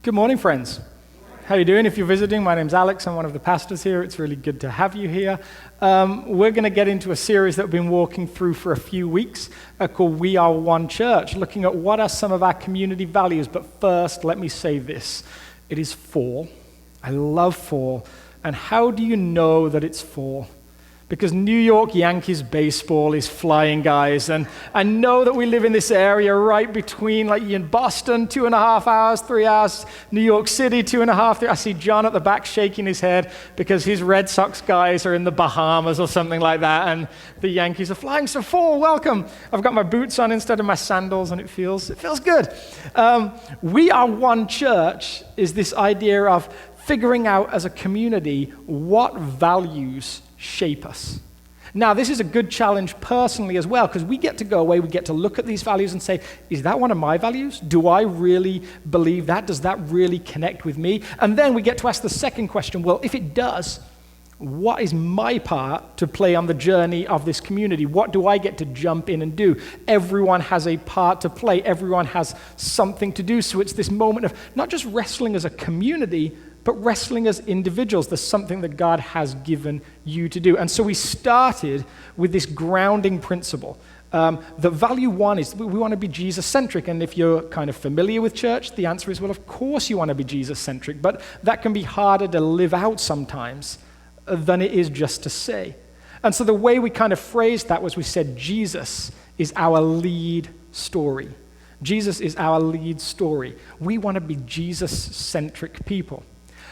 Good morning, friends. How are you doing? If you're visiting, my name's Alex. I'm one of the pastors here. It's really good to have you here. We're going to get into a series that we've been walking through for a few weeks called We Are OneChurch, looking at what are some of our community values. But first, let me say this. It is fall. I love fall. And how do you know that it's fall? Because New York Yankees baseball is flying, guys. And I know that we live in this area right between, like in Boston, 2.5 hours, 3 hours, New York City, 2.5, 3. I see John at the back shaking his head because his Red Sox guys are in the Bahamas or something like that, and the Yankees are flying. So fall, welcome. I've got my boots on instead of my sandals, and it feels good. We Are One Church is this idea of figuring out as a community what values shape us. Now, this is a good challenge personally as well, because we get to go away, we get to look at these values and say, is that one of my values? Do I really believe that? Does that really connect with me? And then we get to ask the second question, well, if it does, what is my part to play on the journey of this community? What do I get to jump in and do? Everyone has a part to play. Everyone has something to do. So it's this moment of not just wrestling as a community, but wrestling as individuals. There's something that God has given you to do. And so we started with this grounding principle. The value one is we want to be Jesus-centric. And if you're kind of familiar with church, the answer is, well, of course you want to be Jesus-centric. But that can be harder to live out sometimes than it is just to say. And so the way we kind of phrased that was we said Jesus is our lead story. Jesus is our lead story. We want to be Jesus-centric people.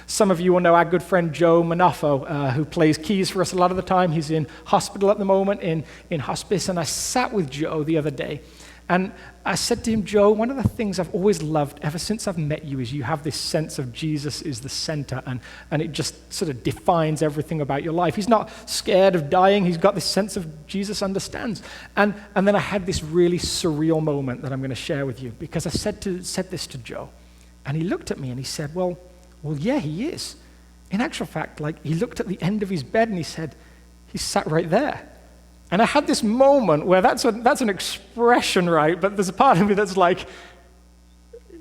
Some of you will know our good friend Joe Manafo, who plays keys for us a lot of the time. He's in hospital at the moment, in hospice, and I sat with Joe the other day, and I said to him, Joe, one of the things I've always loved ever since I've met you is you have this sense of Jesus is the center, and it just sort of defines everything about your life. He's not scared of dying. He's got this sense of Jesus understands. And then I had this really surreal moment that I'm going to share with you, because I said this to Joe, and he looked at me and he said, well, yeah, he is. In actual fact, like, he looked at the end of his bed and he said, he's sat right there. And I had this moment where that's an expression, right? But there's a part of me that's like,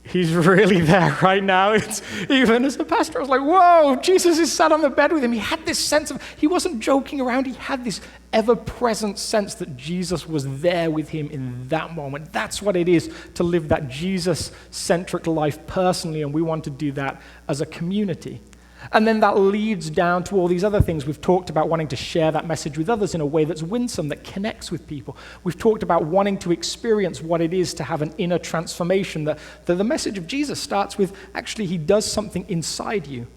he's really there right now. It's, even as a pastor, I was like, whoa, Jesus is sat on the bed with him. He had this sense of, he wasn't joking around. He had this ever-present sense that Jesus was there with him in that moment. That's what it is to live that Jesus-centric life personally, and we want to do that as a community. And then that leads down to all these other things. We've talked about wanting to share that message with others in a way that's winsome, that connects with people. We've talked about wanting to experience what it is to have an inner transformation, that the message of Jesus starts with, actually, he does something inside you.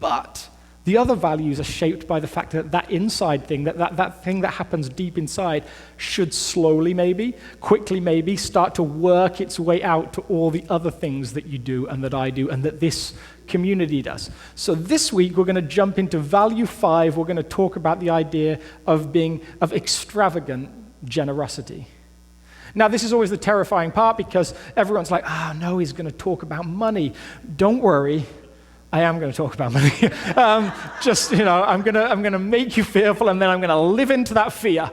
But the other values are shaped by the fact that that inside thing, that thing that happens deep inside, should slowly maybe, quickly maybe, start to work its way out to all the other things that you do and that I do and that this community does. So this week we're going to jump into value 5. We're going to talk about the idea of extravagant generosity. Now, this is always the terrifying part, because everyone's like, no, he's going to talk about money. Don't worry. I am going to talk about money. I'm going to make you fearful, and then I'm going to live into that fear,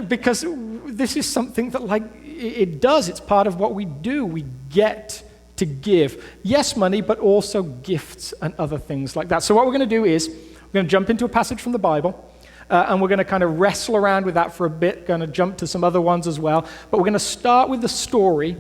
because this is something that, like, it does. It's part of what we do. We get to give. Yes, money, but also gifts and other things like that. So what we're going to do is we're going to jump into a passage from the Bible, and we're going to kind of wrestle around with that for a bit, going to jump to some other ones as well. But we're going to start with the story.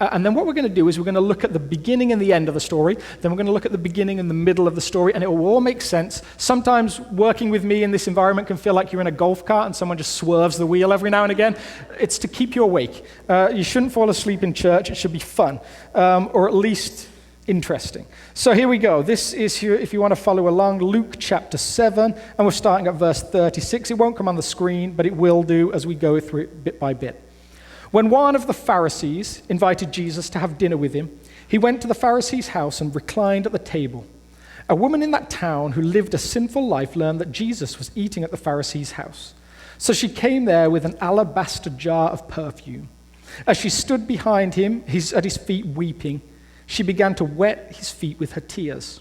And then what we're going to do is we're going to look at the beginning and the end of the story. Then we're going to look at the beginning and the middle of the story, and it will all make sense. Sometimes working with me in this environment can feel like you're in a golf cart and someone just swerves the wheel every now and again. It's to keep you awake. You shouldn't fall asleep in church. It should be fun, or at least interesting. So here we go. This is here, if you want to follow along, Luke chapter 7, and we're starting at verse 36. It won't come on the screen, but it will do as we go through it bit by bit. When one of the Pharisees invited Jesus to have dinner with him, he went to the Pharisee's house and reclined at the table. A woman in that town who lived a sinful life learned that Jesus was eating at the Pharisee's house. So she came there with an alabaster jar of perfume. As she stood behind him, at his feet weeping, she began to wet his feet with her tears.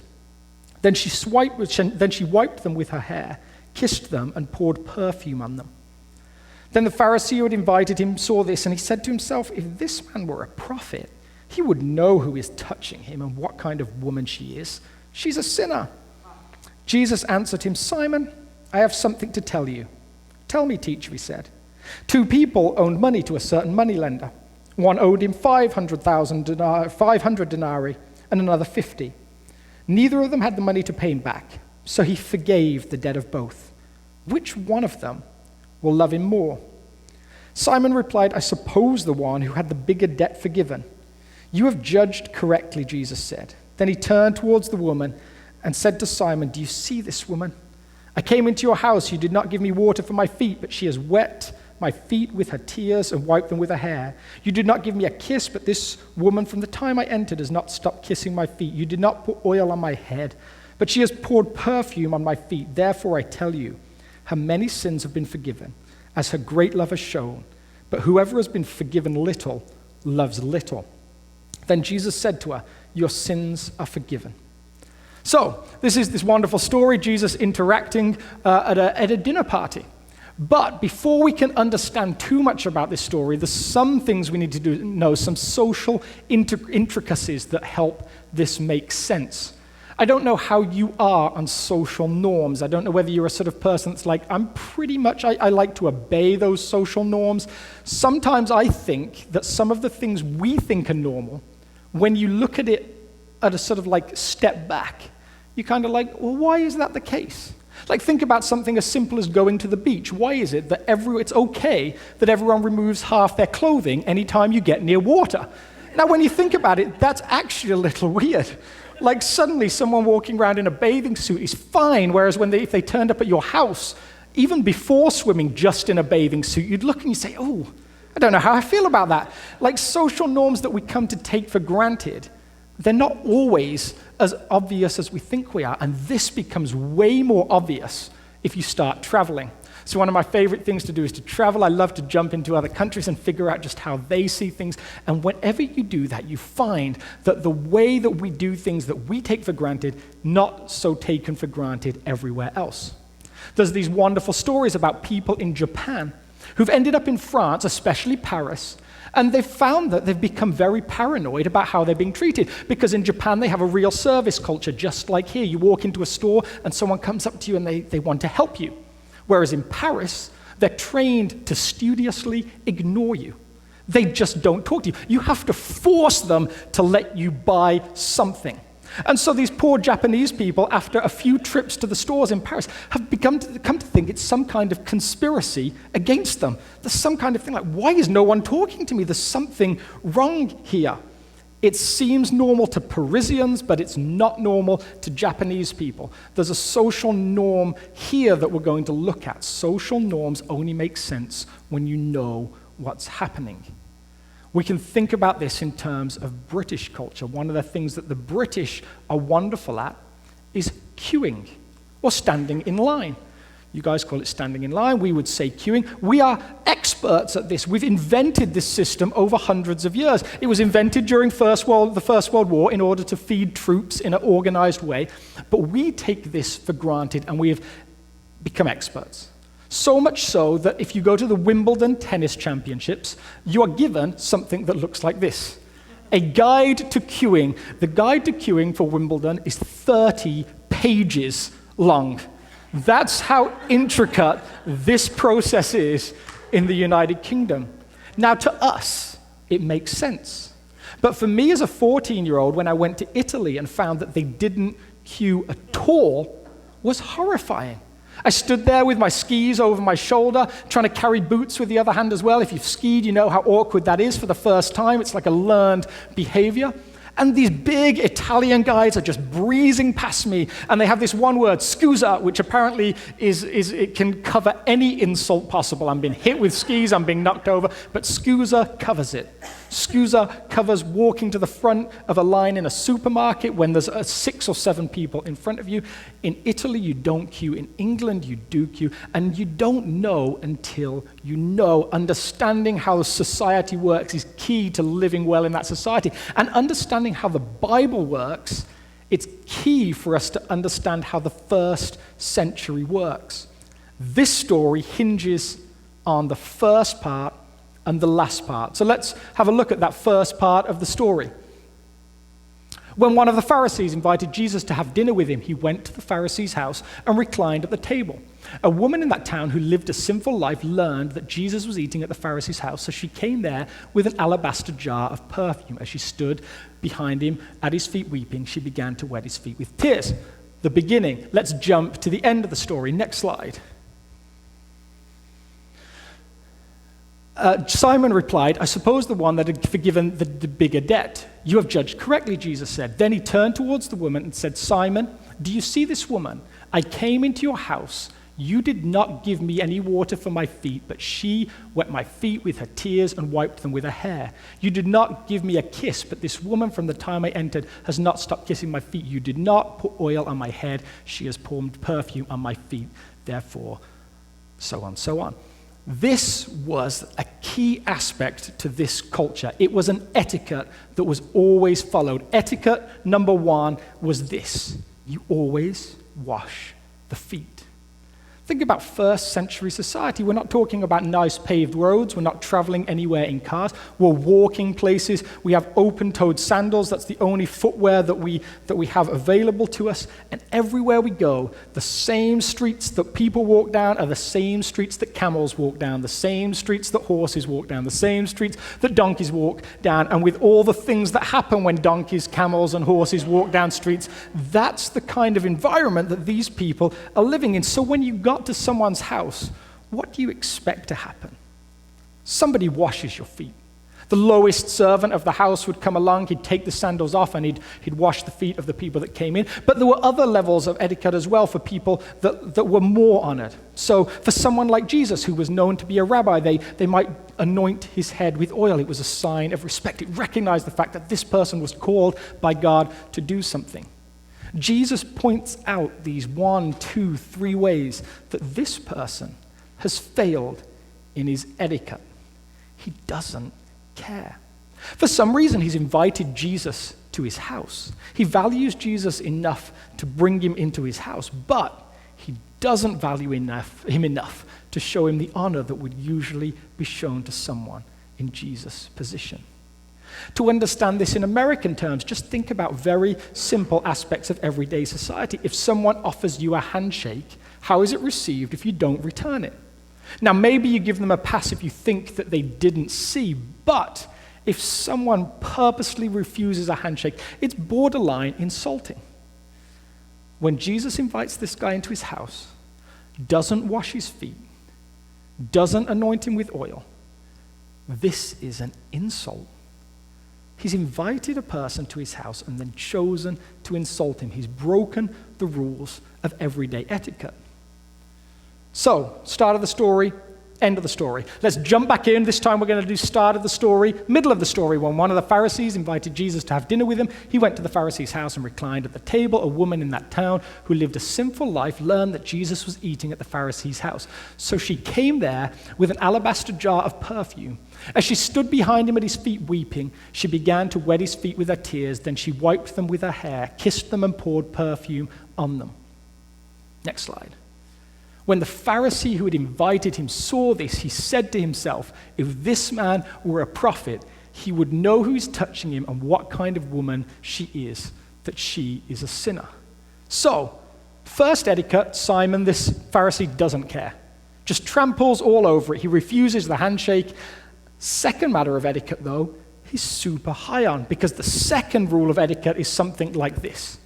Then she wiped them with her hair, kissed them, and poured perfume on them. Then the Pharisee who had invited him saw this, and he said to himself, if this man were a prophet, He would know who is touching him and what kind of woman she is. She's a sinner." Jesus answered him, "Simon, I have something to tell you." "Tell me, teacher," he said. "Two people owed money to a certain moneylender. One owed him 500 denarii and another 50. Neither of them had the money to pay him back, so he forgave the debt of both. Which one of them will love him more?" Simon replied, "I suppose the one who had the bigger debt forgiven." "You have judged correctly," Jesus said. Then he turned towards the woman and said to Simon, "Do you see this woman? I came into your house. You did not give me water for my feet, but she has wet my feet with her tears and wiped them with her hair. You did not give me a kiss, but this woman from the time I entered has not stopped kissing my feet. You did not put oil on my head, but she has poured perfume on my feet. Therefore I tell you, her many sins have been forgiven, as her great love has shown. But whoever has been forgiven little loves little." Then Jesus said to her, "Your sins are forgiven." So, this is this wonderful story, Jesus interacting at a dinner party. But before we can understand too much about this story, there's some things we need to know, some social intricacies that help this make sense. I don't know how you are on social norms. I don't know whether you're a sort of person that's like, I'm pretty much, I like to obey those social norms. Sometimes I think that some of the things we think are normal, when you look at it at a sort of like step back, you're kind of like, well, why is that the case? Like, think about something as simple as going to the beach. Why is it that it's okay that everyone removes half their clothing anytime you get near water? Now, when you think about it, that's actually a little weird. Like, suddenly someone walking around in a bathing suit is fine, whereas if they turned up at your house, even before swimming, just in a bathing suit, you'd look and you'd say, oh, I don't know how I feel about that. Like, social norms that we come to take for granted, they're not always as obvious as we think we are, and this becomes way more obvious if you start traveling. So one of my favorite things to do is to travel. I love to jump into other countries and figure out just how they see things, and whenever you do that, you find that the way that we do things that we take for granted, not so taken for granted everywhere else. There's these wonderful stories about people in Japan who've ended up in France, especially Paris, and they've found that they've become very paranoid about how they're being treated, because in Japan they have a real service culture, just like here. You walk into a store and someone comes up to you and they want to help you. Whereas in Paris, they're trained to studiously ignore you. They just don't talk to you. You have to force them to let you buy something. And so these poor Japanese people, after a few trips to the stores in Paris, have come to think it's some kind of conspiracy against them. There's some kind of thing like, why is no one talking to me? There's something wrong here. It seems normal to Parisians, but it's not normal to Japanese people. There's a social norm here that we're going to look at. Social norms only make sense when you know what's happening. We can think about this in terms of British culture. One of the things that the British are wonderful at is queuing or standing in line. You guys call it standing in line. We would say queuing. We are experts at this. We've invented this system over hundreds of years. It was invented during the First World War in order to feed troops in an organized way. But we take this for granted, and we have become experts. So much so that if you go to the Wimbledon Tennis Championships, you are given something that looks like this. A guide to queuing. The guide to queuing for Wimbledon is 30 pages long. That's how intricate this process is in the United Kingdom. Now, to us, it makes sense. But for me as a 14-year-old, when I went to Italy and found that they didn't queue at all, was horrifying. I stood there with my skis over my shoulder, trying to carry boots with the other hand as well. If you've skied, you know how awkward that is for the first time. It's like a learned behavior. And these big Italian guys are just breezing past me, and they have this one word, scusa, which apparently it can cover any insult possible. I'm being hit with skis, I'm being knocked over, but scusa covers it. Scusa covers walking to the front of a line in a supermarket when there's 6 or 7 people in front of you. In Italy, you don't queue. In England, you do queue. And you don't know until you know. Understanding how society works is key to living well in that society. And understanding how the Bible works, it's key for us to understand how the first century works. This story hinges on the first part and the last part. So let's have a look at that first part of the story. When one of the Pharisees invited Jesus to have dinner with him, he went to the Pharisee's house and reclined at the table. A woman in that town who lived a sinful life learned that Jesus was eating at the Pharisee's house, so she came there with an alabaster jar of perfume. As she stood behind him at his feet weeping, she began to wet his feet with tears. The beginning. Let's jump to the end of the story. Next slide. Simon replied, I suppose the one that had forgiven the bigger debt. You have judged correctly, Jesus said. Then he turned towards the woman and said, Simon, do you see this woman? I came into your house. You did not give me any water for my feet, but she wet my feet with her tears and wiped them with her hair. You did not give me a kiss, but this woman from the time I entered has not stopped kissing my feet. You did not put oil on my head. She has poured perfume on my feet. Therefore, so on, so on. This was a key aspect to this culture. It was an etiquette that was always followed. Etiquette number one was this: you always wash the feet. Think about first century society. We're not talking about nice paved roads. We're not traveling anywhere in cars. We're walking places. We have open-toed sandals. That's the only footwear that we have available to us. And everywhere we go, the same streets that people walk down are the same streets that camels walk down, the same streets that horses walk down, the same streets that donkeys walk down. And with all the things that happen when donkeys, camels, and horses walk down streets, that's the kind of environment that these people are living in. So when you got to someone's house, what do you expect to happen? Somebody washes your feet. The lowest servant of the house would come along, he'd take the sandals off, and he'd wash the feet of the people that came in. But there were other levels of etiquette as well for people that were more honored. So for someone like Jesus, who was known to be a rabbi, they might anoint his head with oil. It was a sign of respect. It recognized the fact that this person was called by God to do something. Jesus points out these 1, 2, 3 ways that this person has failed in his etiquette. He doesn't care. For some reason, he's invited Jesus to his house. He values Jesus enough to bring him into his house, but he doesn't value him enough to show him the honor that would usually be shown to someone in Jesus' position. To understand this in American terms, just think about very simple aspects of everyday society. If someone offers you a handshake, how is it received if you don't return it? Now, maybe you give them a pass if you think that they didn't see, but if someone purposely refuses a handshake, it's borderline insulting. When Jesus invites this guy into his house, doesn't wash his feet, doesn't anoint him with oil, this is an insult. He's invited a person to his house and then chosen to insult him. He's broken the rules of everyday etiquette. So, start of the story, end of the story. Let's jump back in. This time we're going to do start of the story, middle of the story. When one of the Pharisees invited Jesus to have dinner with him, he went to the Pharisee's house and reclined at the table. A woman in that town who lived a sinful life learned that Jesus was eating at the Pharisee's house. So she came there with an alabaster jar of perfume. As she stood behind him at his feet weeping, she began to wet his feet with her tears. Then she wiped them with her hair, kissed them, and poured perfume on them. Next slide. When the Pharisee who had invited him saw this, he said to himself, if this man were a prophet, he would know who is touching him and what kind of woman she is, that she is a sinner. So, first etiquette, Simon, this Pharisee, doesn't care. Just tramples all over it. He refuses the handshake. Second matter of etiquette, though, he's super high on, because the second rule of etiquette is something like this.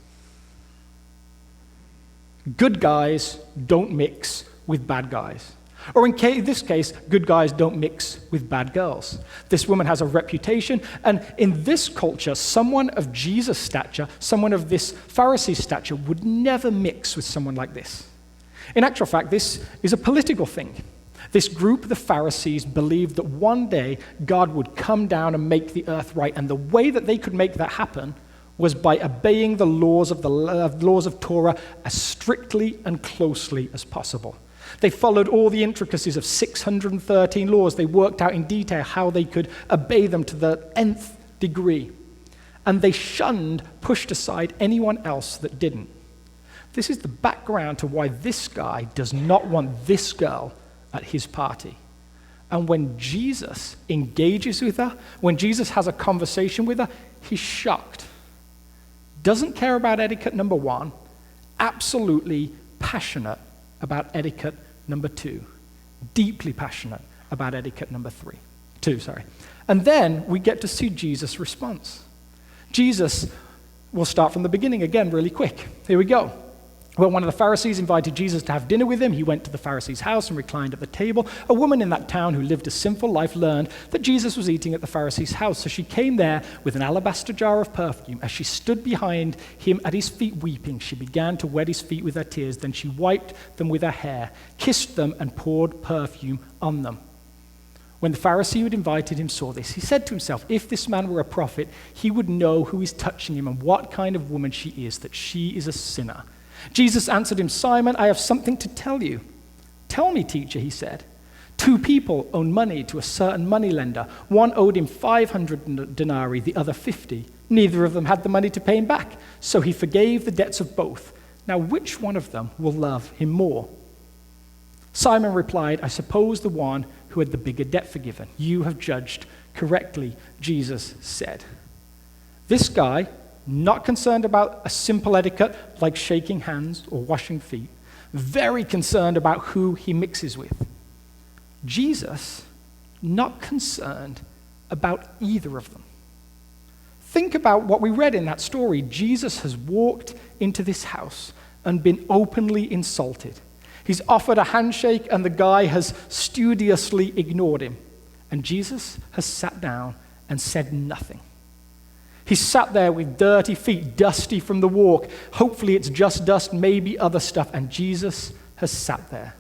Good guys don't mix with bad guys. Or in this case, good guys don't mix with bad girls. This woman has a reputation, and in this culture, someone of Jesus' stature, someone of this Pharisee stature, would never mix with someone like this. In actual fact, this is a political thing. This group, the Pharisees, believed that one day God would come down and make the earth right, and the way that they could make that happen was by obeying the laws of Torah as strictly and closely as possible. They followed all the intricacies of 613 laws. They worked out in detail how they could obey them to the nth degree. And they pushed aside anyone else that didn't. This is the background to why this guy does not want this girl at his party. And when Jesus engages with her, when Jesus has a conversation with her, he's shocked. doesn't care about etiquette number 1, absolutely passionate about etiquette number 2, deeply passionate about etiquette number 2. And then we get to see Jesus' response. Jesus, we'll start from the beginning again really quick. Here we go. Well, one of the Pharisees invited Jesus to have dinner with him. He went to the Pharisee's house and reclined at the table. A woman in that town who lived a sinful life learned that Jesus was eating at the Pharisee's house. So she came there with an alabaster jar of perfume. As she stood behind him at his feet weeping, she began to wet his feet with her tears. Then she wiped them with her hair, kissed them, and poured perfume on them. When the Pharisee who had invited him saw this, he said to himself, if this man were a prophet, he would know who is touching him and what kind of woman she is, that she is a sinner. Jesus answered him, Simon, I have something to tell you. Tell me, teacher, he said. 2 people owed money to a certain moneylender. One owed him 500 denarii, the other 50. Neither of them had the money to pay him back, so he forgave the debts of both. Now, which one of them will love him more? Simon replied, I suppose the one who had the bigger debt forgiven. You have judged correctly, Jesus said. This guy, not concerned about a simple etiquette like shaking hands or washing feet, very concerned about who he mixes with. Jesus, not concerned about either of them. Think about what we read in that story. Jesus has walked into this house and been openly insulted. He's offered a handshake and the guy has studiously ignored him. And Jesus has sat down and said nothing. He sat there with dirty feet, dusty from the walk. Hopefully it's just dust, maybe other stuff. And Jesus has sat there.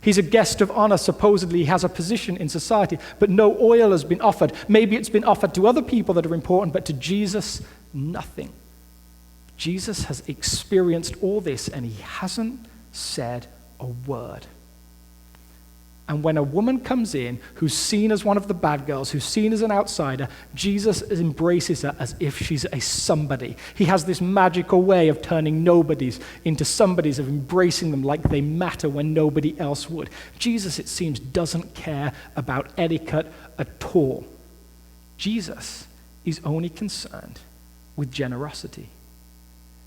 He's a guest of honor. Supposedly he has a position in society, but no oil has been offered. Maybe it's been offered to other people that are important, but to Jesus, nothing. Jesus has experienced all this and he hasn't said a word. And when a woman comes in who's seen as one of the bad girls, who's seen as an outsider, Jesus embraces her as if she's a somebody. He has this magical way of turning nobodies into somebodies, of embracing them like they matter when nobody else would. Jesus, it seems, doesn't care about etiquette at all. Jesus is only concerned with generosity.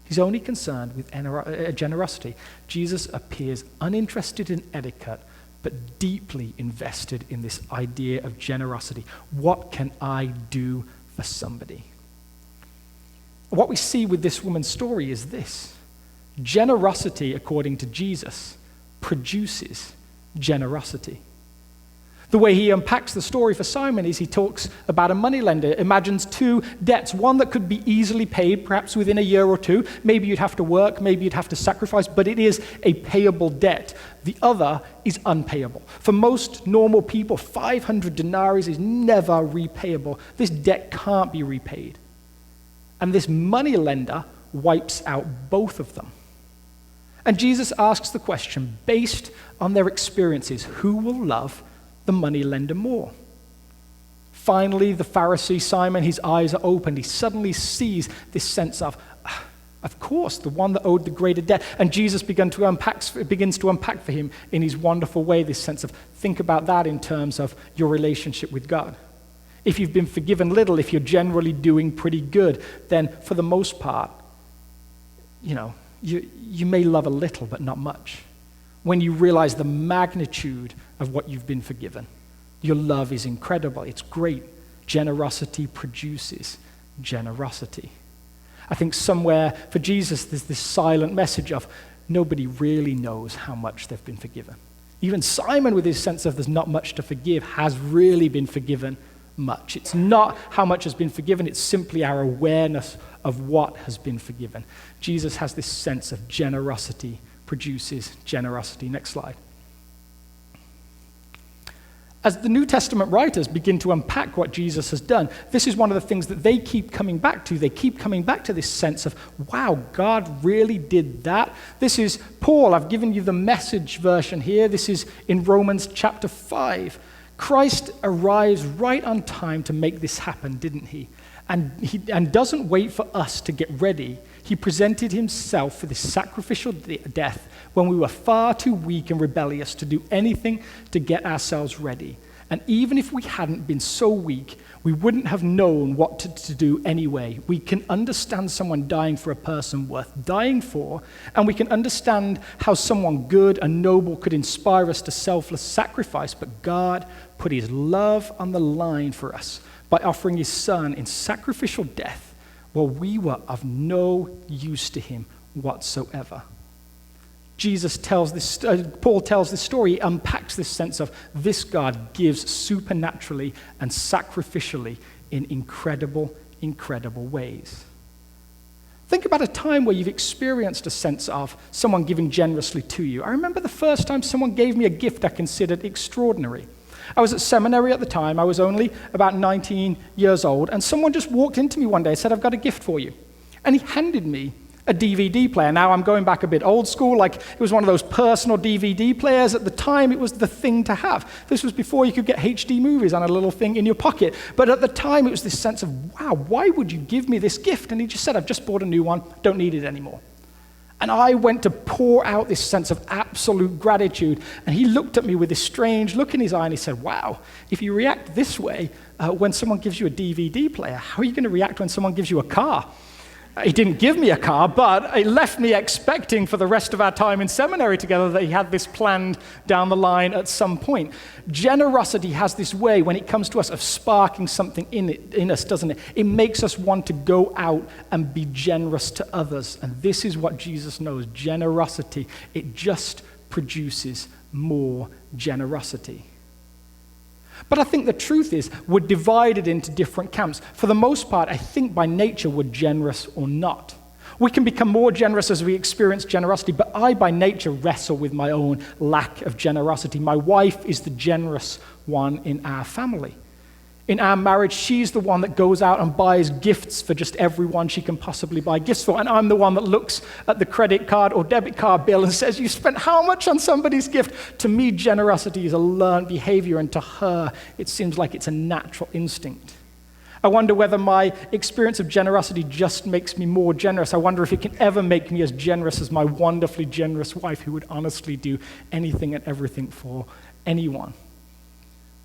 He's only concerned with generosity. Jesus appears uninterested in etiquette, but deeply invested in this idea of generosity. What can I do for somebody? What we see with this woman's story is this. Generosity, according to Jesus, produces generosity. The way he unpacks the story for Simon is he talks about a moneylender, imagines 2 debts, one that could be easily paid, perhaps within a year or 2. Maybe you'd have to work, maybe you'd have to sacrifice, but it is a payable debt. The other is unpayable. For most normal people, 500 denarii is never repayable. This debt can't be repaid. And this moneylender wipes out both of them. And Jesus asks the question, based on their experiences, who will love the moneylender more? Finally, the Pharisee Simon, his eyes are opened. He suddenly sees this sense of course, the one that owed the greater debt. And Jesus begins to unpack for him in his wonderful way this sense of, think about that in terms of your relationship with God. If you've been forgiven little, if you're generally doing pretty good, then for the most part, you may love a little, but not much. When you realize the magnitude of what you've been forgiven, your love is incredible. It's great. Generosity produces generosity. I think somewhere for Jesus, there's this silent message of nobody really knows how much they've been forgiven. Even Simon, with his sense of there's not much to forgive, has really been forgiven much. It's not how much has been forgiven, it's simply our awareness of what has been forgiven. Jesus has this sense of generosity produces generosity. Next slide. As the New Testament writers begin to unpack what Jesus has done, this is one of the things that they keep coming back to. They keep coming back to this sense of, wow, God really did that. This is Paul. I've given you the Message version here. This is in Romans chapter 5. Christ arrives right on time to make this happen, didn't he? And doesn't wait for us to get ready. He presented himself for this sacrificial death when we were far too weak and rebellious to do anything to get ourselves ready. And even if we hadn't been so weak, we wouldn't have known what to do anyway. We can understand someone dying for a person worth dying for, and we can understand how someone good and noble could inspire us to selfless sacrifice, but God put his love on the line for us by offering his son in sacrificial death while we were of no use to him whatsoever. Paul tells this story, he unpacks this sense of this God gives supernaturally and sacrificially in incredible, incredible ways. Think about a time where you've experienced a sense of someone giving generously to you. I remember the first time someone gave me a gift I considered extraordinary. I was at seminary at the time. I was only about 19 years old, and someone just walked into me one day and said, "I've got a gift for you." And he handed me a DVD player. Now I'm going back a bit old school, like it was one of those personal DVD players. At the time, it was the thing to have. This was before you could get HD movies on a little thing in your pocket. But at the time, it was this sense of, wow, why would you give me this gift? And he just said, "I've just bought a new one, don't need it anymore." And I went to pour out this sense of absolute gratitude. And he looked at me with this strange look in his eye and he said, "Wow, if you react this way when someone gives you a DVD player, how are you going to react when someone gives you a car?" He didn't give me a car, but it left me expecting for the rest of our time in seminary together that he had this planned down the line at some point. Generosity has this way, when it comes to us, of sparking something in us, doesn't it? It makes us want to go out and be generous to others. And this is what Jesus knows. Generosity, it just produces more generosity. But I think the truth is we're divided into different camps. For the most part, I think by nature we're generous or not. We can become more generous as we experience generosity, but I by nature wrestle with my own lack of generosity. My wife is the generous one in our family. In our marriage, she's the one that goes out and buys gifts for just everyone she can possibly buy gifts for. And I'm the one that looks at the credit card or debit card bill and says, "You spent how much on somebody's gift?" To me, generosity is a learned behavior, and to her, it seems like it's a natural instinct. I wonder whether my experience of generosity just makes me more generous. I wonder if it can ever make me as generous as my wonderfully generous wife, who would honestly do anything and everything for anyone.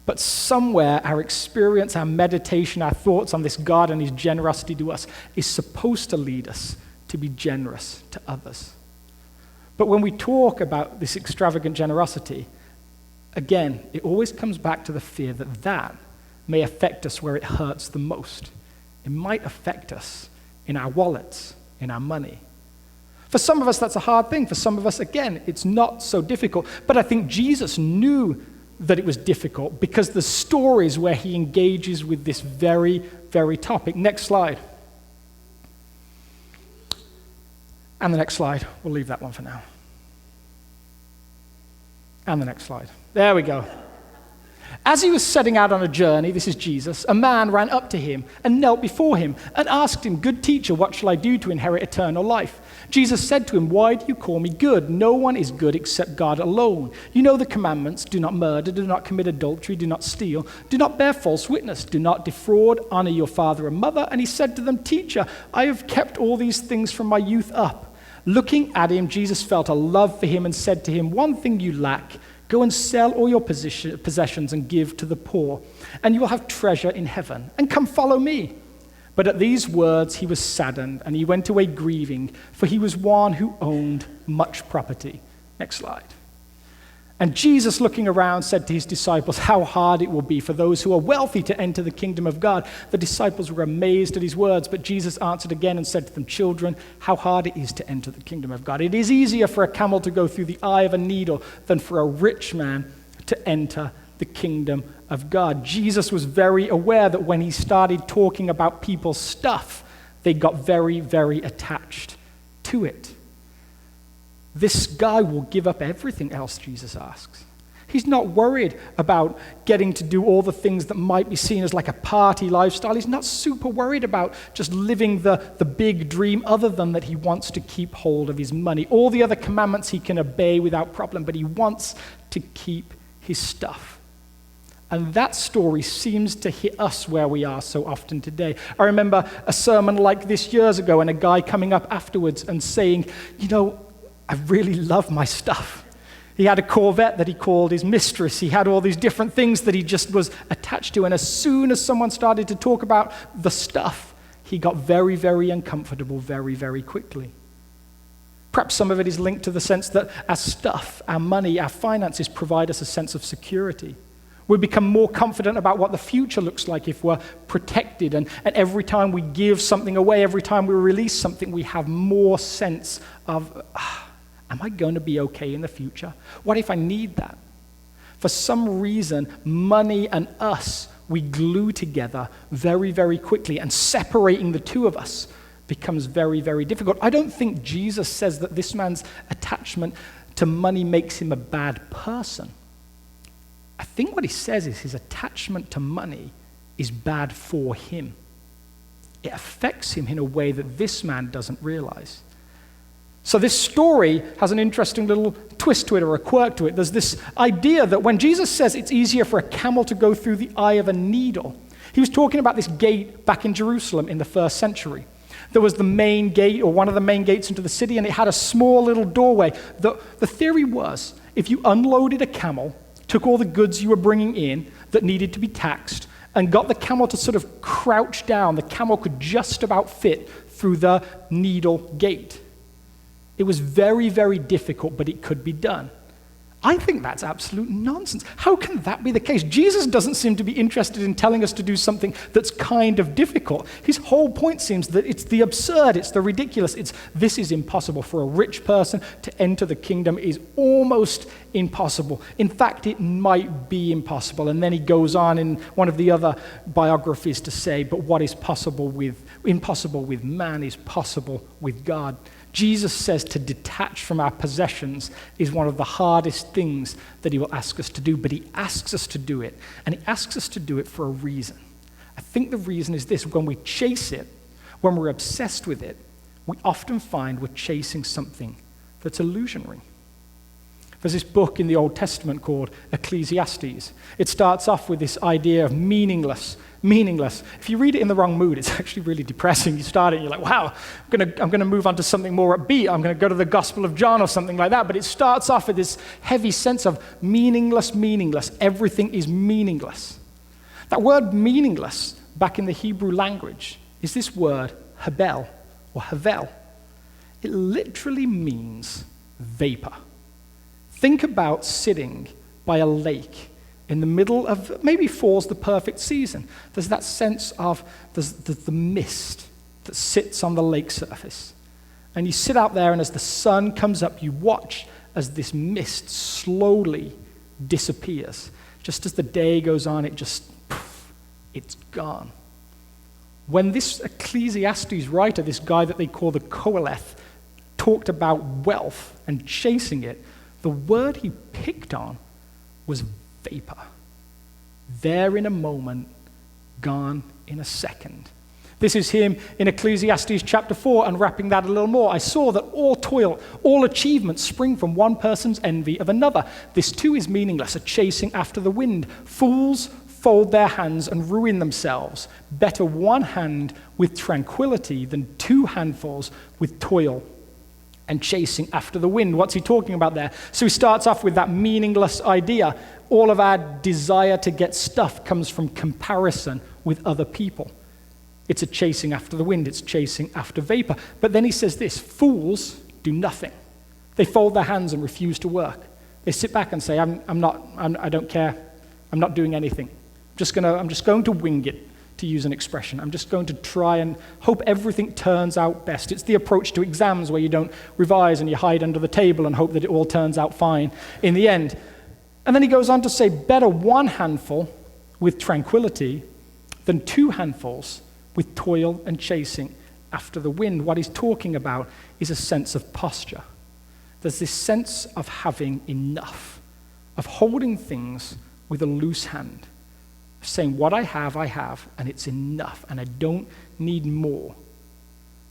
But somewhere our experience, our meditation, our thoughts on this God and his generosity to us is supposed to lead us to be generous to others. But when we talk about this extravagant generosity, again, it always comes back to the fear that that may affect us where it hurts the most. It might affect us in our wallets, in our money. For some of us, that's a hard thing. For some of us, again, it's not so difficult. But I think Jesus knew that it was difficult because the stories where he engages with this very, very topic. Next slide. And the next slide. We'll leave that one for now. And the next slide. There we go. As he was setting out on a journey, this is Jesus, a man ran up to him and knelt before him and asked him, "Good teacher, what shall I do to inherit eternal life?" Jesus said to him, "Why do you call me good? No one is good except God alone. You know the commandments: do not murder, do not commit adultery, do not steal, do not bear false witness, do not defraud, honor your father and mother." And he said to them, "Teacher, I have kept all these things from my youth up." Looking at him, Jesus felt a love for him and said to him, "One thing you lack. Go and sell all your possessions and give to the poor, and you will have treasure in heaven. And come follow me." But at these words he was saddened, and he went away grieving, for he was one who owned much property. Next slide. And Jesus, looking around, said to his disciples, "How hard it will be for those who are wealthy to enter the kingdom of God." The disciples were amazed at his words, but Jesus answered again and said to them, "Children, how hard it is to enter the kingdom of God. It is easier for a camel to go through the eye of a needle than for a rich man to enter the kingdom of God." Jesus was very aware that when he started talking about people's stuff, they got very, very attached to it. This guy will give up everything else, Jesus asks. He's not worried about getting to do all the things that might be seen as like a party lifestyle. He's not super worried about just living the big dream, other than that he wants to keep hold of his money. All the other commandments he can obey without problem, but he wants to keep his stuff. And that story seems to hit us where we are so often today. I remember a sermon like this years ago, and a guy coming up afterwards and saying, "You know, I really love my stuff. He had a Corvette that he called his mistress. He had all these different things that he just was attached to. And as soon as someone started to talk about the stuff, he got very, very uncomfortable very, very quickly. Perhaps some of it is linked to the sense that our stuff, our money, our finances provide us a sense of security. We become more confident about what the future looks like if we're protected. And every time we give something away, every time we release something, we have more sense of, am I going to be okay in the future? What if I need that? For some reason, money and us, we glue together very, very quickly, and separating the two of us becomes very, very difficult. I don't think Jesus says that this man's attachment to money makes him a bad person. I think what he says is his attachment to money is bad for him. It affects him in a way that this man doesn't realize. So this story has an interesting little twist to it, or a quirk to it. There's this idea that when Jesus says it's easier for a camel to go through the eye of a needle, he was talking about this gate back in Jerusalem in the first century. There was the main gate, or one of the main gates into the city, and it had a small little doorway. The theory was, if you unloaded a camel, took all the goods you were bringing in that needed to be taxed, and got the camel to sort of crouch down, the camel could just about fit through the needle gate. It was very, very difficult, but it could be done. I think that's absolute nonsense. How can that be the case? Jesus doesn't seem to be interested in telling us to do something that's kind of difficult. His whole point seems that it's the absurd, it's the ridiculous, this is impossible. For a rich person to enter the kingdom is almost impossible. In fact, it might be impossible. And then he goes on in one of the other biographies to say, but what is impossible with man is possible with God. Jesus says to detach from our possessions is one of the hardest things that he will ask us to do, but he asks us to do it, and he asks us to do it for a reason. I think the reason is this: when we chase it, when we're obsessed with it, we often find we're chasing something that's illusionary. There's this book in the Old Testament called Ecclesiastes. It starts off with this idea of meaningless. If you read it in the wrong mood, it's actually really depressing. You start it and you're like, wow, I'm going to move on to something more upbeat. I'm going to go to the Gospel of John or something like that. But it starts off with this heavy sense of meaningless. Everything is meaningless. That word meaningless, back in the Hebrew language, is this word habel, or havel. It literally means vapor. Think about sitting by a lake in the middle of, maybe fall's the perfect season. There's that sense of, there's the mist that sits on the lake surface. And you sit out there, and as the sun comes up, you watch as this mist slowly disappears. Just as the day goes on, it's gone. When this Ecclesiastes writer, this guy that they call the Qoheleth, talked about wealth and chasing it, the word he picked on was vapor. There in a moment, gone in a second. This is him in Ecclesiastes chapter 4, unwrapping that a little more. I saw that all toil, all achievements spring from one person's envy of another. This too is meaningless, a chasing after the wind. Fools fold their hands and ruin themselves. Better one hand with tranquility than two handfuls with toil and chasing after the wind. What's he talking about there? So he starts off with that meaningless idea. All of our desire to get stuff comes from comparison with other people. It's a chasing after the wind. It's chasing after vapor. But then he says this: fools do nothing. They fold their hands and refuse to work. They sit back and say, I don't care. I'm not doing anything. I'm just going to wing it, to use an expression. I'm just going to try and hope everything turns out best. It's the approach to exams where you don't revise and you hide under the table and hope that it all turns out fine in the end. And then he goes on to say, better one handful with tranquility than two handfuls with toil and chasing after the wind. What he's talking about is a sense of posture. There's this sense of having enough, of holding things with a loose hand, of saying what I have, and it's enough, and I don't need more.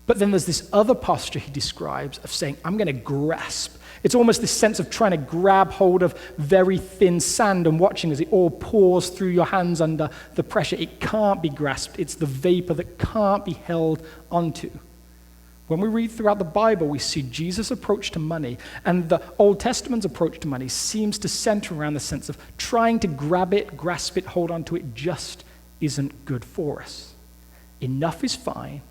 But then there's this other posture he describes of saying, I'm going to grasp. It's almost this sense of trying to grab hold of very thin sand and watching as it all pours through your hands under the pressure. It can't be grasped. It's the vapor that can't be held onto. When we read throughout the Bible, we see Jesus' approach to money, and the Old Testament's approach to money seems to center around the sense of trying to grab it, grasp it, hold on to it just isn't good for us. Enough is fine,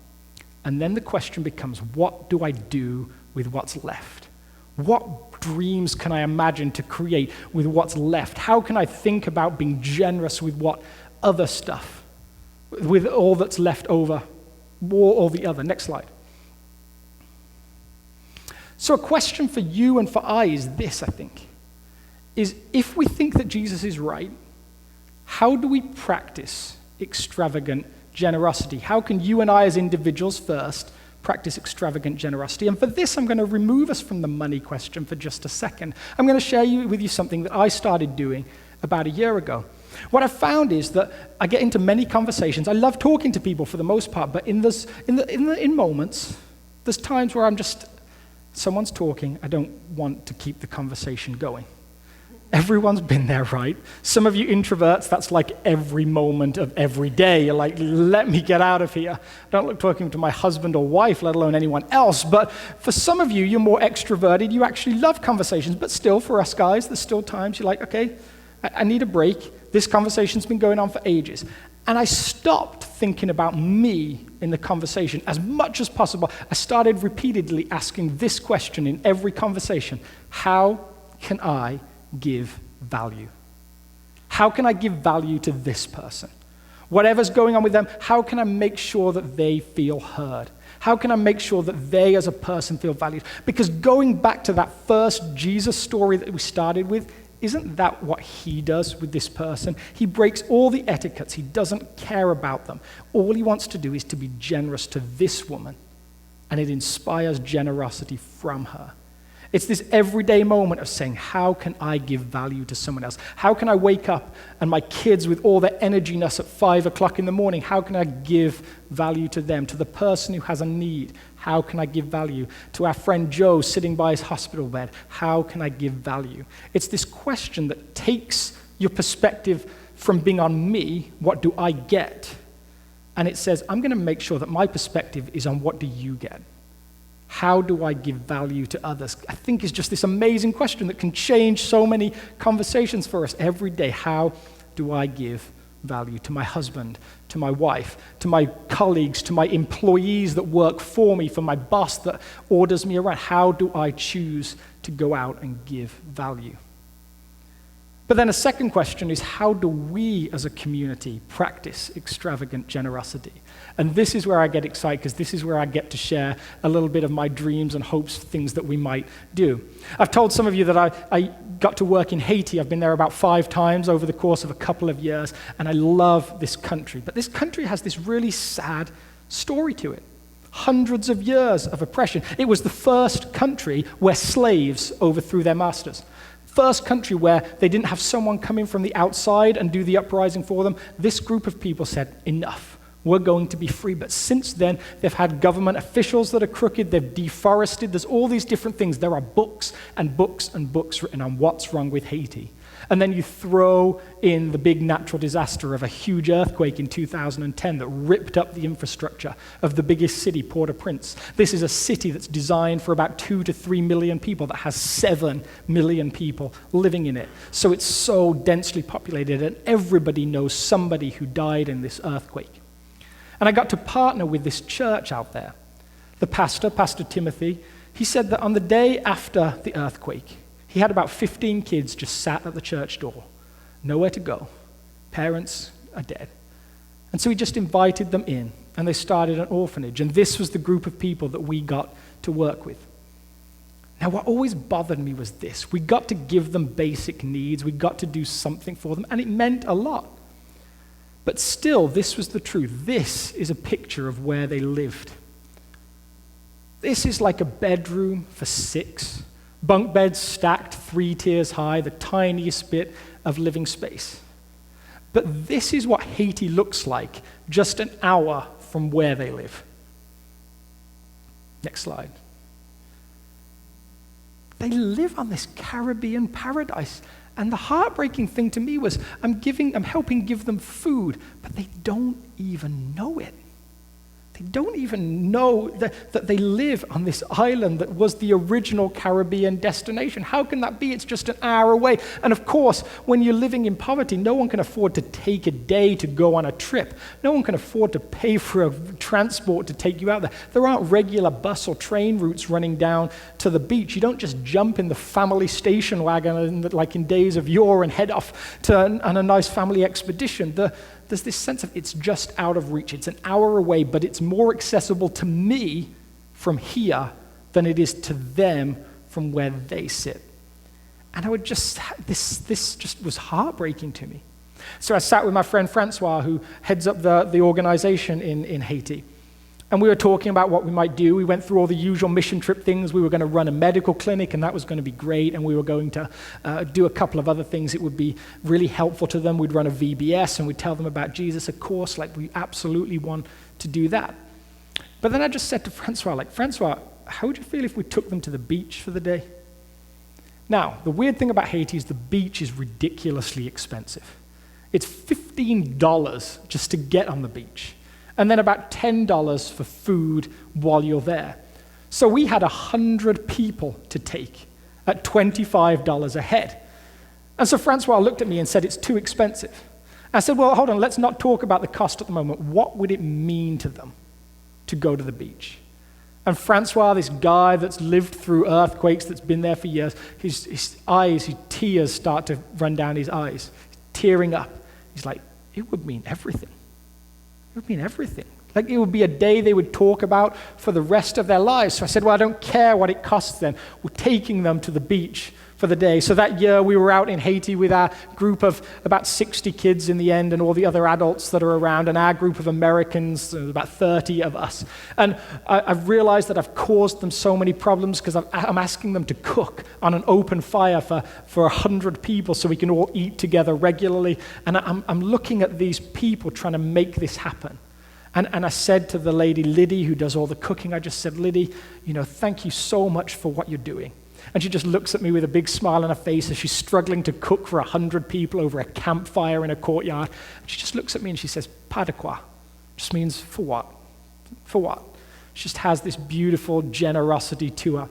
and then the question becomes, what do I do with what's left? What dreams can I imagine to create with what's left? How can I think about being generous with what other stuff, with all that's left over, or the other? Next slide. So a question for you and for I is this, I think, is if we think that Jesus is right, how do we practice extravagant generosity? How can you and I as individuals first practice extravagant generosity? And for this, I'm going to remove us from the money question for just a second. I'm going to share with you something that I started doing about a year ago. What I've found is that I get into many conversations. I love talking to people for the most part, but in moments, there's times where someone's talking, I don't want to keep the conversation going. Everyone's been there, right? Some of you introverts, that's like every moment of every day. You're like, let me get out of here. I don't like talking to my husband or wife, let alone anyone else. But for some of you, you're more extroverted. You actually love conversations. But still, for us guys, there's still times you're like, okay, I need a break. This conversation's been going on for ages. And I stopped thinking about me in the conversation as much as possible. I started repeatedly asking this question in every conversation: how can I give value? How can I give value to this person? Whatever's going on with them, how can I make sure that they feel heard? How can I make sure that they as a person feel valued? Because going back to that first Jesus story that we started with, isn't that what he does with this person? He breaks all the etiquettes. He doesn't care about them. All he wants to do is to be generous to this woman, and it inspires generosity from her. It's this everyday moment of saying, how can I give value to someone else? How can I wake up and my kids with all their energiness at 5 o'clock in the morning, how can I give value to them, to the person who has a need? How can I give value to our friend Joe sitting by his hospital bed? How can I give value? It's this question that takes your perspective from being on me, what do I get? And it says, I'm going to make sure that my perspective is on what do you get? How do I give value to others? I think is just this amazing question that can change so many conversations for us every day. How do I give value to my husband, to my wife, to my colleagues, to my employees that work for me, for my boss that orders me around? How do I choose to go out and give value? But then a second question is, how do we as a community practice extravagant generosity? And this is where I get excited, because this is where I get to share a little bit of my dreams and hopes, things that we might do. I've told some of you that I got to work in Haiti. I've been there about 5 times over the course of a couple of years, and I love this country. But this country has this really sad story to it. Hundreds of years of oppression. It was the first country where slaves overthrew their masters. First country where they didn't have someone come in from the outside and do the uprising for them. This group of people said, enough, we're going to be free. But since then, they've had government officials that are crooked, they've deforested, there's all these different things. There are books and books and books written on what's wrong with Haiti. And then you throw in the big natural disaster of a huge earthquake in 2010 that ripped up the infrastructure of the biggest city, Port-au-Prince. This is a city that's designed for about 2 to 3 million people that has 7 million people living in it. So it's so densely populated, and everybody knows somebody who died in this earthquake. And I got to partner with this church out there. The pastor, Pastor Timothy, he said that on the day after the earthquake, he had about 15 kids just sat at the church door, nowhere to go. Parents are dead. And so he just invited them in, and they started an orphanage. And this was the group of people that we got to work with. Now, what always bothered me was this. We got to give them basic needs. We got to do something for them, and it meant a lot. But still, this was the truth. This is a picture of where they lived. This is like a bedroom for 6. Bunk beds stacked 3 tiers high, the tiniest bit of living space. But this is what Haiti looks like just an hour from where they live. Next slide. They live on this Caribbean paradise. And the heartbreaking thing to me was I'm helping give them food, but they don't even know it. They don't even know that they live on this island that was the original Caribbean destination. How can that be? It's just an hour away. And of course, when you're living in poverty, no one can afford to take a day to go on a trip. No one can afford to pay for a transport to take you out there. There aren't regular bus or train routes running down to the beach. You don't just jump in the family station wagon like in days of yore and head off on a nice family expedition. There's this sense of it's just out of reach. It's an hour away, but it's more accessible to me from here than it is to them from where they sit. And I would just, this just was heartbreaking to me. So I sat with my friend Francois, who heads up the organization in Haiti. And we were talking about what we might do. We went through all the usual mission trip things. We were going to run a medical clinic, and that was going to be great. And we were going to do a couple of other things. It would be really helpful to them. We'd run a VBS, and we'd tell them about Jesus, of course. Like, we absolutely want to do that. But then I just said to Francois, Francois, how would you feel if we took them to the beach for the day? Now, the weird thing about Haiti is the beach is ridiculously expensive. It's $15 just to get on the beach. And then about $10 for food while you're there. So we had 100 people to take at $25 a head. And so Francois looked at me and said, it's too expensive. I said, well, hold on, let's not talk about the cost at the moment. What would it mean to them to go to the beach? And Francois, this guy that's lived through earthquakes, that's been there for years, his tears start to run down his eyes. He's tearing up. He's like, it would mean everything. It would mean everything. Like, it would be a day they would talk about for the rest of their lives. So I said, well, I don't care what it costs them. We're taking them to the beach for the day. So that year we were out in Haiti with our group of about 60 kids in the end and all the other adults that are around, and our group of Americans, about 30 of us. And I've realized that I've caused them so many problems because I'm asking them to cook on an open fire for 100 people so we can all eat together regularly. And I'm looking at these people trying to make this happen. And I said to the lady, Liddy, who does all the cooking, I just said, Liddy, thank you so much for what you're doing. And she just looks at me with a big smile on her face as she's struggling to cook for 100 people over a campfire in a courtyard. And she just looks at me and she says, pas de quoi? Just means for what? For what? She just has this beautiful generosity to her.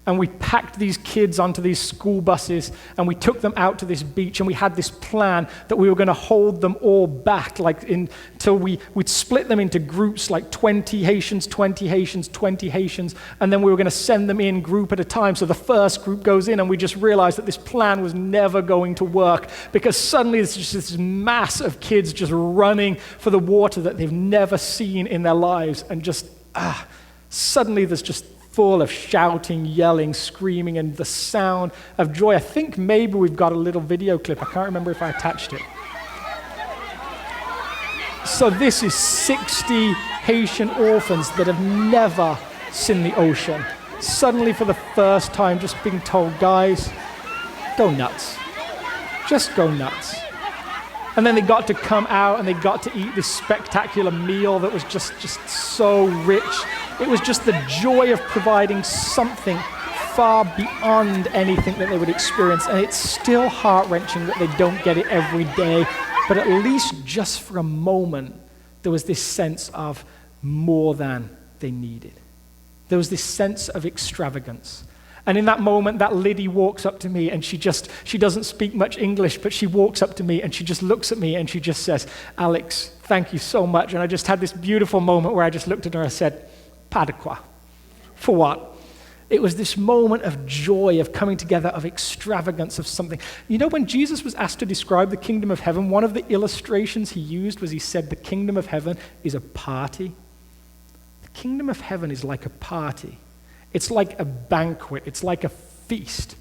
And we packed these kids onto these school buses, and we took them out to this beach, and we had this plan that we were going to hold them all back, until we'd split them into groups, like 20 Haitians, 20 Haitians, 20 Haitians, and then we were going to send them in group at a time. So the first group goes in, and we just realized that this plan was never going to work, because suddenly there's just this mass of kids just running for the water that they've never seen in their lives, and just, suddenly there's just full of shouting, yelling, screaming, and the sound of joy. I think maybe we've got a little video clip. I can't remember if I attached it. So this is 60 Haitian orphans that have never seen the ocean. Suddenly, for the first time, just being told, guys, go nuts. Just go nuts. And then they got to come out and they got to eat this spectacular meal that was just so rich. It was just the joy of providing something far beyond anything that they would experience. And it's still heart-wrenching that they don't get it every day. But at least just for a moment, there was this sense of more than they needed. There was this sense of extravagance. And in that moment, that Liddy walks up to me, and she doesn't speak much English, but she walks up to me and she just looks at me and she just says, Alex, thank you so much. And I just had this beautiful moment where I just looked at her and I said, pas de quoi? For what? It was this moment of joy, of coming together, of extravagance, of something. When Jesus was asked to describe the kingdom of heaven, one of the illustrations he used was he said, the kingdom of heaven is a party. The kingdom of heaven is like a party. It's like a banquet. It's like a feast.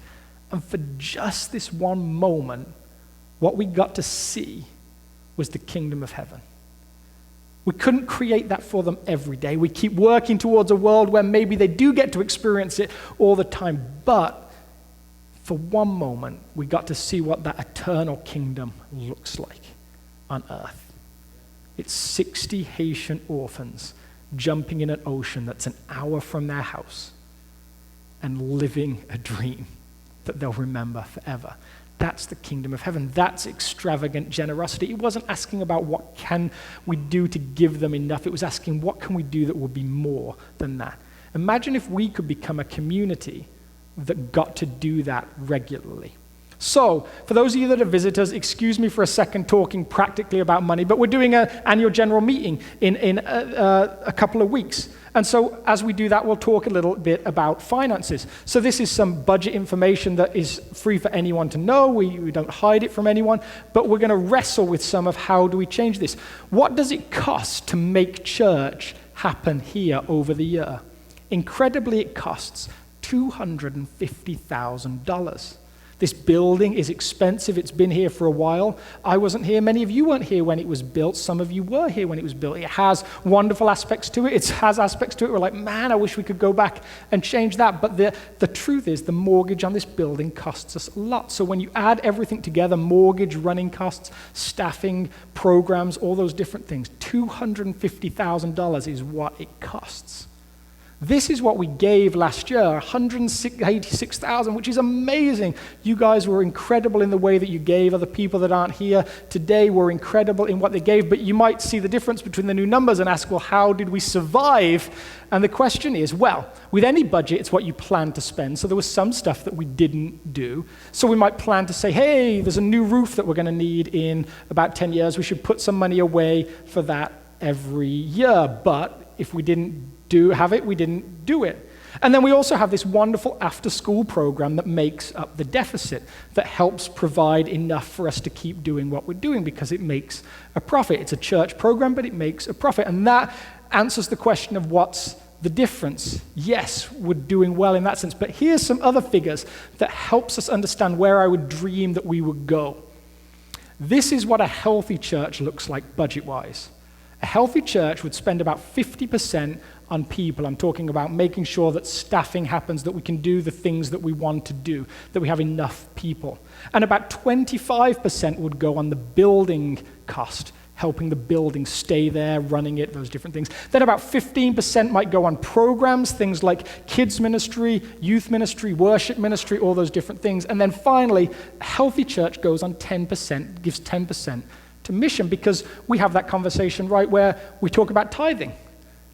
And for just this one moment, what we got to see was the kingdom of heaven. We couldn't create that for them every day. We keep working towards a world where maybe they do get to experience it all the time. But for one moment, we got to see what that eternal kingdom looks like on earth. It's 60 Haitian orphans jumping in an ocean that's an hour from their house and living a dream that they'll remember forever. That's the kingdom of heaven. That's extravagant generosity. It wasn't asking about what can we do to give them enough. It was asking what can we do that will be more than that. Imagine if we could become a community that got to do that regularly. So, for those of you that are visitors, excuse me for a second talking practically about money, but we're doing an annual general meeting in a couple of weeks. And so, as we do that, we'll talk a little bit about finances. So this is some budget information that is free for anyone to know. We don't hide it from anyone, but we're going to wrestle with some of how do we change this. What does it cost to make church happen here over the year? Incredibly, it costs $250,000. This building is expensive. It's been here for a while. I wasn't here. Many of you weren't here when it was built. Some of you were here when it was built. It has wonderful aspects to it. It has aspects to it. We're like, man, I wish we could go back and change that. But the truth is the mortgage on this building costs us a lot. So when you add everything together, mortgage, running costs, staffing, programs, all those different things, $250,000 is what it costs. This is what we gave last year, $186,000, which is amazing. You guys were incredible in the way that you gave. Other people that aren't here today were incredible in what they gave, but you might see the difference between the new numbers and ask, well, how did we survive? And the question is, well, with any budget, it's what you plan to spend. So there was some stuff that we didn't do. So we might plan to say, hey, there's a new roof that we're going to need in about 10 years. We should put some money away for that every year. But if we didn't we didn't do it. And then we also have this wonderful after-school program that makes up the deficit, that helps provide enough for us to keep doing what we're doing because it makes a profit. It's a church program, but it makes a profit. And that answers the question of what's the difference. Yes, we're doing well in that sense, but here's some other figures that helps us understand where I would dream that we would go. This is what a healthy church looks like budget-wise. A healthy church would spend about 50% on people. I'm talking about making sure that staffing happens, that we can do the things that we want to do, that we have enough people. And about 25% would go on the building cost, helping the building stay there, running it, those different things. Then about 15% might go on programs, things like kids ministry, youth ministry, worship ministry, all those different things. And then finally, a healthy church goes on 10%, gives 10% to mission, because we have that conversation, right, where we talk about tithing.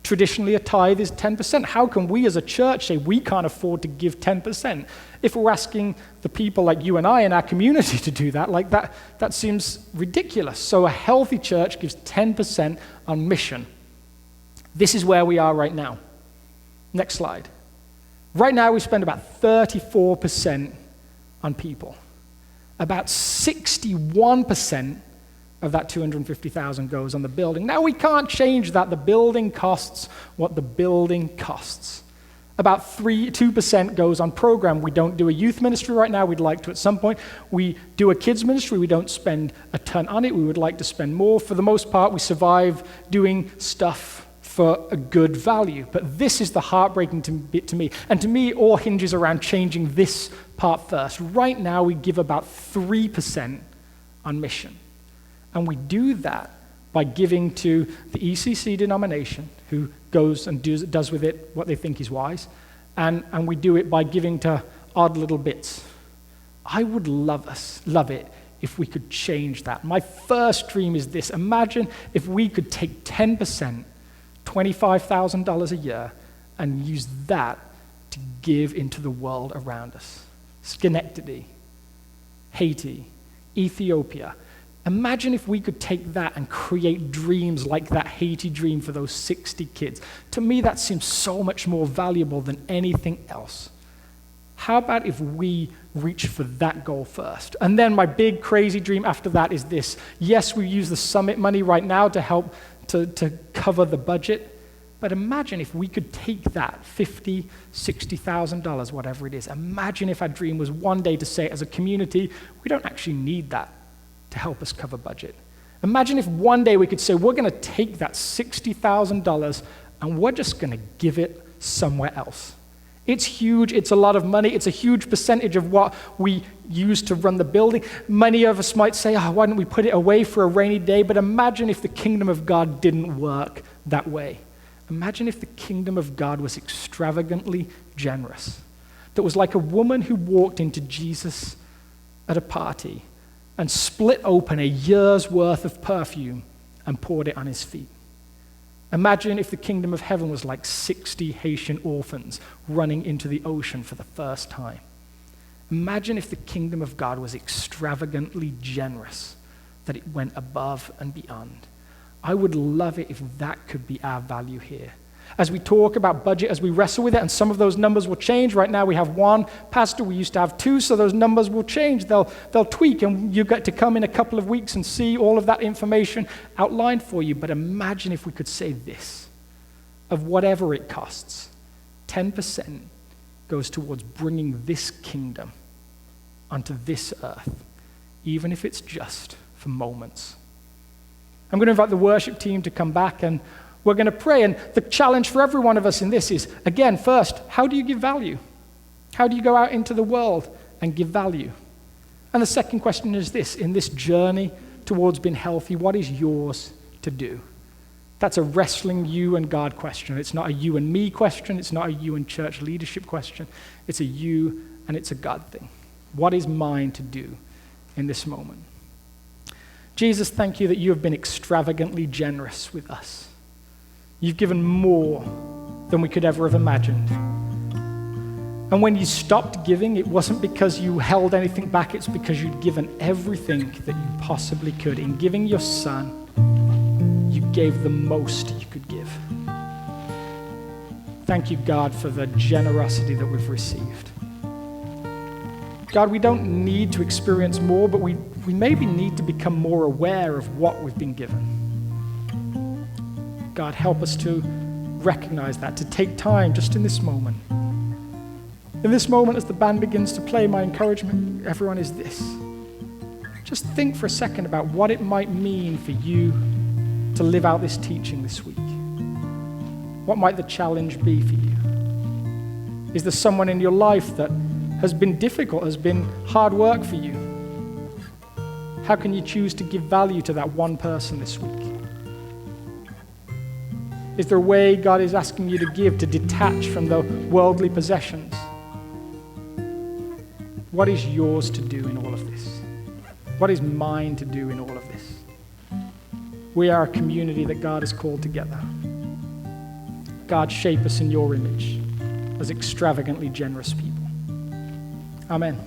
Traditionally, a tithe is 10%. How can we as a church say we can't afford to give 10%? If we're asking the people like you and I in our community to do that, like that seems ridiculous. So a healthy church gives 10% on mission. This is where we are right now. Next slide. Right now, we spend about 34% on people. About 61% of that 250,000 goes on the building. Now, we can't change that. The building costs what the building costs. About 2% goes on program. We don't do a youth ministry right now. We'd like to at some point. We do a kids ministry. We don't spend a ton on it. We would like to spend more. For the most part, we survive doing stuff for a good value. But this is the heartbreaking bit to me. And to me, it all hinges around changing this part first. Right now, we give about 3% on mission. And we do that by giving to the ECC denomination, who goes and does with it what they think is wise, and we do it by giving to odd little bits. I would love it if we could change that. My first dream is this. Imagine if we could take 10%, $25,000 a year, and use that to give into the world around us. Schenectady, Haiti, Ethiopia. Imagine if we could take that and create dreams like that Haiti dream for those 60 kids. To me, that seems so much more valuable than anything else. How about if we reach for that goal first? And then my big crazy dream after that is this. Yes, we use the summit money right now to help to cover the budget, but imagine if we could take that $50,000, $60,000, whatever it is. Imagine if our dream was one day to say, as a community, we don't actually need that to help us cover budget. Imagine if one day we could say, we're going to take that $60,000 and we're just going to give it somewhere else. It's huge. It's a lot of money. It's a huge percentage of what we use to run the building. Many of us might say, why don't we put it away for a rainy day? But imagine if the kingdom of God didn't work that way. Imagine if the kingdom of God was extravagantly generous. That was like a woman who walked into Jesus' at a party and split open a year's worth of perfume and poured it on his feet. Imagine if the kingdom of heaven was like 60 Haitian orphans running into the ocean for the first time. Imagine if the kingdom of God was extravagantly generous, that it went above and beyond. I would love it if that could be our value here. As we talk about budget, as we wrestle with it, and some of those numbers will change. Right now we have one pastor, we used to have two, so those numbers will change. They'll tweak, and you get to come in a couple of weeks and see all of that information outlined for you. But imagine if we could say this, of whatever it costs, 10% goes towards bringing this kingdom onto this earth, even if it's just for moments. I'm going to invite the worship team to come back, and we're going to pray. And the challenge for every one of us in this is, again, first, how do you give value? How do you go out into the world and give value? And the second question is this: in this journey towards being healthy, what is yours to do? That's a wrestling you and God question. It's not a you and me question. It's not a you and church leadership question. It's a you and it's a God thing. What is mine to do in this moment? Jesus, thank you that you have been extravagantly generous with us. You've given more than we could ever have imagined. And when you stopped giving, it wasn't because you held anything back, it's because you'd given everything that you possibly could. In giving your son, you gave the most you could give. Thank you, God, for the generosity that we've received. God, we don't need to experience more, but we maybe need to become more aware of what we've been given. God, help us to recognize that, to take time just in this moment. In this moment, as the band begins to play, my encouragement, everyone, is this. Just think for a second about what it might mean for you to live out this teaching this week. What might the challenge be for you? Is there someone in your life that has been difficult, has been hard work for you? How can you choose to give value to that one person this week? Is there a way God is asking you to give, to detach from the worldly possessions? What is yours to do in all of this? What is mine to do in all of this? We are a community that God has called together. God, shape us in your image as extravagantly generous people. Amen.